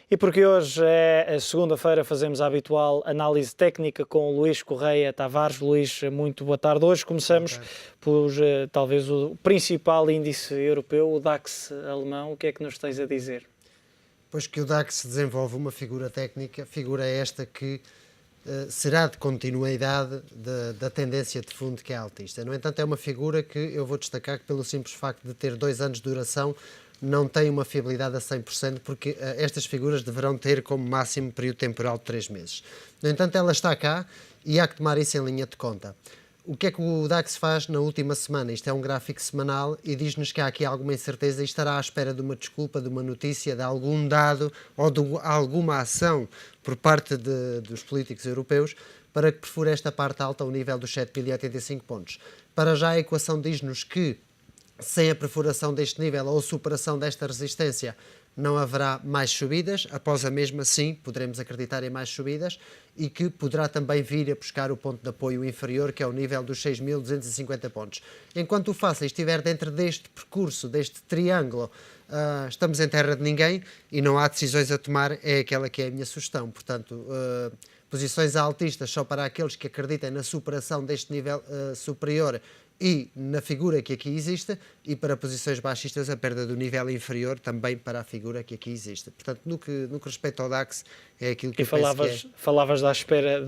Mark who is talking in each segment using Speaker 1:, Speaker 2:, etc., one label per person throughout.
Speaker 1: E porque hoje é a segunda-feira, fazemos a habitual análise técnica com o Luís Correia Tavares. Luís, muito boa tarde. Hoje começamos por talvez o principal índice europeu, o DAX alemão. O que é que nos tens a dizer?
Speaker 2: Pois que o DAX desenvolve uma figura técnica, figura esta que será de continuidade da tendência de fundo que é altista. No entanto, é uma figura que eu vou destacar que, pelo simples facto de ter 2 anos de duração, não tem uma fiabilidade a 100%, porque estas figuras deverão ter como máximo período temporal de 3 meses. No entanto, ela está cá e há que tomar isso em linha de conta. O que é que o DAX faz na última semana? Isto é um gráfico semanal e diz-nos que há aqui alguma incerteza e estará à espera de uma desculpa, de uma notícia, de algum dado ou de alguma ação por parte dos políticos europeus para que perfure esta parte alta ao nível dos 7.085 pontos. Para já a equação diz-nos que sem a perfuração deste nível ou a superação desta resistência não haverá mais subidas, após a mesma sim poderemos acreditar em mais subidas e que poderá também vir a buscar o ponto de apoio inferior, que é o nível dos 6.250 pontos. Enquanto o FTSE estiver dentro deste percurso, deste triângulo, estamos em terra de ninguém e não há decisões a tomar, é aquela que é a minha sugestão. Portanto, posições altistas só para aqueles que acreditem na superação deste nível superior e na figura que aqui existe, e para posições baixistas a perda do nível inferior também para a figura que aqui existe. Portanto, no que respeita ao DAX, é aquilo que
Speaker 1: falavas da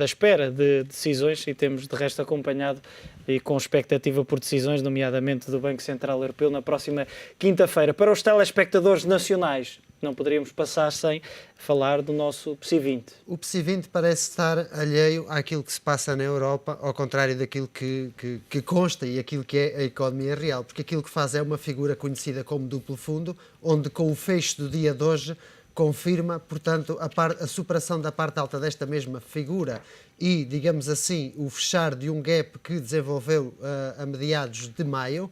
Speaker 1: espera de decisões, e temos de resto acompanhado e com expectativa por decisões, nomeadamente do Banco Central Europeu, na próxima quinta-feira. Para os telespectadores nacionais, não poderíamos passar sem falar do nosso PSI 20.
Speaker 2: O PSI 20 parece estar alheio àquilo que se passa na Europa, ao contrário daquilo que consta e aquilo que é a economia real, porque aquilo que faz é uma figura conhecida como duplo fundo, onde com o fecho do dia de hoje confirma, portanto, a superação da parte alta desta mesma figura e, digamos assim, o fechar de um gap que desenvolveu a meados de maio,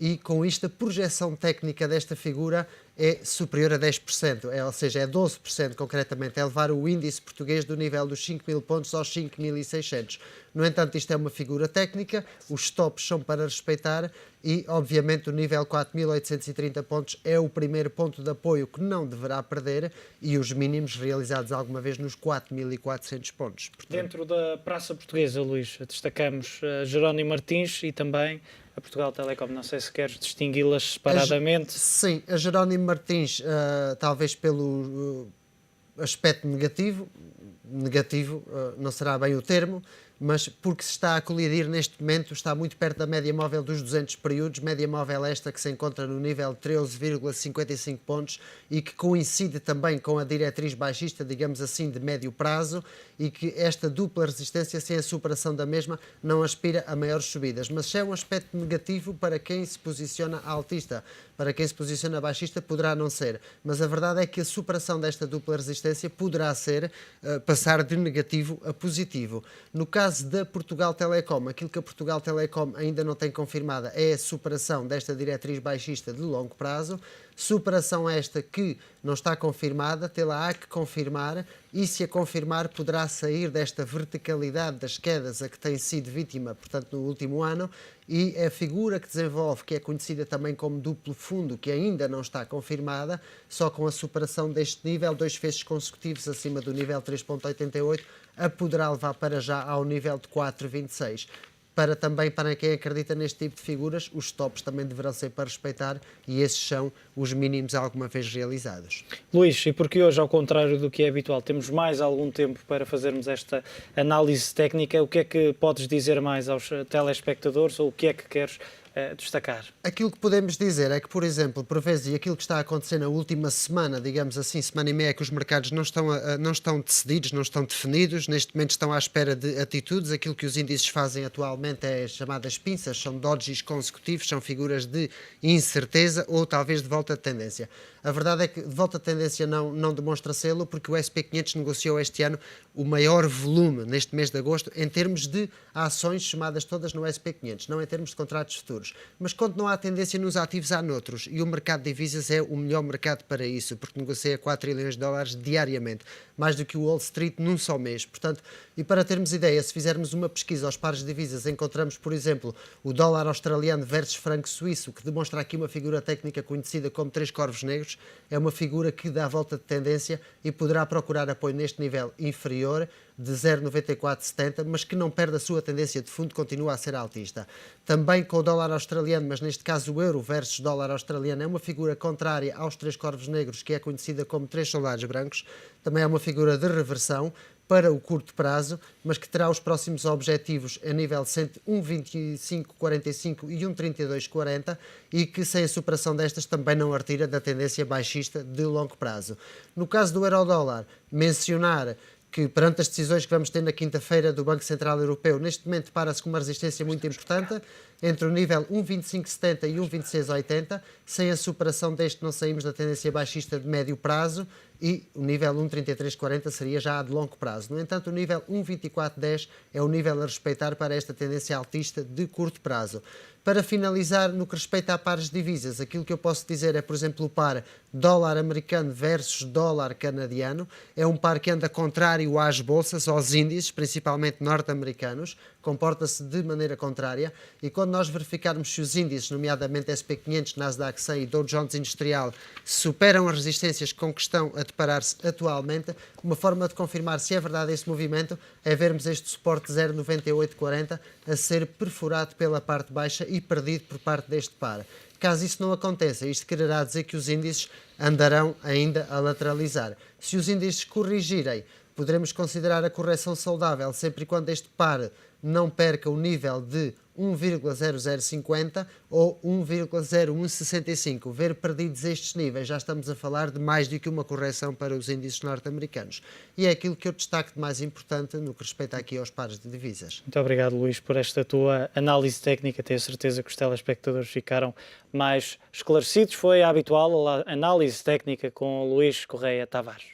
Speaker 2: e com isto a projeção técnica desta figura é superior a 10%, ou seja, é 12% concretamente, é levar o índice português do nível dos 5.000 pontos aos 5.600. No entanto, isto é uma figura técnica, os stops são para respeitar e, obviamente, o nível 4.830 pontos é o primeiro ponto de apoio que não deverá perder e os mínimos realizados alguma vez nos 4.400 pontos.
Speaker 1: Portanto, dentro da Praça Portuguesa, Luís, destacamos Jerónimo Martins e também a Portugal Telecom. Não sei se queres distingui-las separadamente.
Speaker 2: Sim, a Jerónimo Martins, talvez pelo aspecto negativo, não será bem o termo, mas porque se está a colidir neste momento, está muito perto da média móvel dos 200 períodos, média móvel esta que se encontra no nível de 13,55 pontos e que coincide também com a diretriz baixista, digamos assim, de médio prazo, e que esta dupla resistência, sem a superação da mesma, não aspira a maiores subidas. Mas se é um aspecto negativo para quem se posiciona altista, para quem se posiciona baixista poderá não ser, mas a verdade é que a superação desta dupla resistência poderá ser passar de negativo a positivo. No caso da Portugal Telecom, aquilo que a Portugal Telecom ainda não tem confirmada é a superação desta diretriz baixista de longo prazo, superação esta que não está confirmada, tê-la há que confirmar, e se a confirmar poderá sair desta verticalidade das quedas a que tem sido vítima, portanto, no último ano, e a figura que desenvolve, que é conhecida também como duplo fundo, que ainda não está confirmada, só com a superação deste nível, 2 fechos consecutivos acima do nível 3.88, a poderá levar para já ao nível de 4.26. Para quem acredita neste tipo de figuras, os tops também deverão ser para respeitar e esses são os mínimos alguma vez realizados.
Speaker 1: Luís, e porque hoje, ao contrário do que é habitual, temos mais algum tempo para fazermos esta análise técnica, o que é que podes dizer mais aos telespectadores ou o que é que queres destacar?
Speaker 2: Aquilo que podemos dizer é que, por exemplo, por vezes, e aquilo que está a acontecer na última semana, digamos assim, semana e meia, é que os mercados não estão decididos, não estão definidos, neste momento estão à espera de atitudes. Aquilo que os índices fazem atualmente é chamadas pinças, são dodges consecutivos, são figuras de incerteza ou talvez de volta de tendência. A verdade é que de volta de tendência não demonstra sê-lo, porque o SP500 negociou este ano o maior volume neste mês de agosto em termos de ações chamadas todas no SP500, não em termos de contratos futuros. ativos. Mas quando não há tendência nos ativos, há noutros. E o mercado de divisas é o melhor mercado para isso, porque negocia 4 trilhões de dólares diariamente, mais do que o Wall Street num só mês. Portanto, e para termos ideia, se fizermos uma pesquisa aos pares de divisas, encontramos, por exemplo, o dólar australiano versus franco suíço, que demonstra aqui uma figura técnica conhecida como 3 corvos negros. É uma figura que dá a volta de tendência e poderá procurar apoio neste nível inferior de 0,9470, mas que não perde a sua tendência de fundo, continua a ser altista. Também com o dólar australiano, mas neste caso o euro versus dólar australiano, é uma figura contrária aos 3 corvos negros, que é conhecida como 3 soldados brancos. Também é uma figura de reversão para o curto prazo, mas que terá os próximos objetivos a nível de 1,2545 e 1,3240 e que, sem a superação destas, também não retira da tendência baixista de longo prazo. No caso do euro-dólar, mencionar que perante as decisões que vamos ter na quinta-feira do Banco Central Europeu, neste momento para-se com uma resistência muito importante, entre o nível 1,2570 e 1,2680, sem a superação deste não saímos da tendência baixista de médio prazo e o nível 1,3340 seria já de longo prazo. No entanto, o nível 1,2410 é o nível a respeitar para esta tendência altista de curto prazo. Para finalizar, no que respeita a pares de divisas, aquilo que eu posso dizer é, por exemplo, o par dólar americano versus dólar canadiano. É um par que anda contrário às bolsas, aos índices, principalmente norte-americanos, comporta-se de maneira contrária e quando nós verificarmos se os índices, nomeadamente SP500, Nasdaq 100 e Dow Jones Industrial, superam as resistências com que estão a deparar-se atualmente, uma forma de confirmar se é verdade esse movimento é vermos este suporte 0,9840 a ser perfurado pela parte baixa e perdido por parte deste par. Caso isso não aconteça, isto quererá dizer que os índices andarão ainda a lateralizar. Se os índices corrigirem, poderemos considerar a correção saudável sempre e quando este par não perca o nível de 1,0050 ou 1,0165. Ver perdidos estes níveis, já estamos a falar de mais do que uma correção para os índices norte-americanos. E é aquilo que eu destaco de mais importante no que respeita aqui aos pares de divisas.
Speaker 1: Muito obrigado, Luís, por esta tua análise técnica. Tenho certeza que os telespectadores ficaram mais esclarecidos. Foi a habitual análise técnica com o Luís Correia Tavares.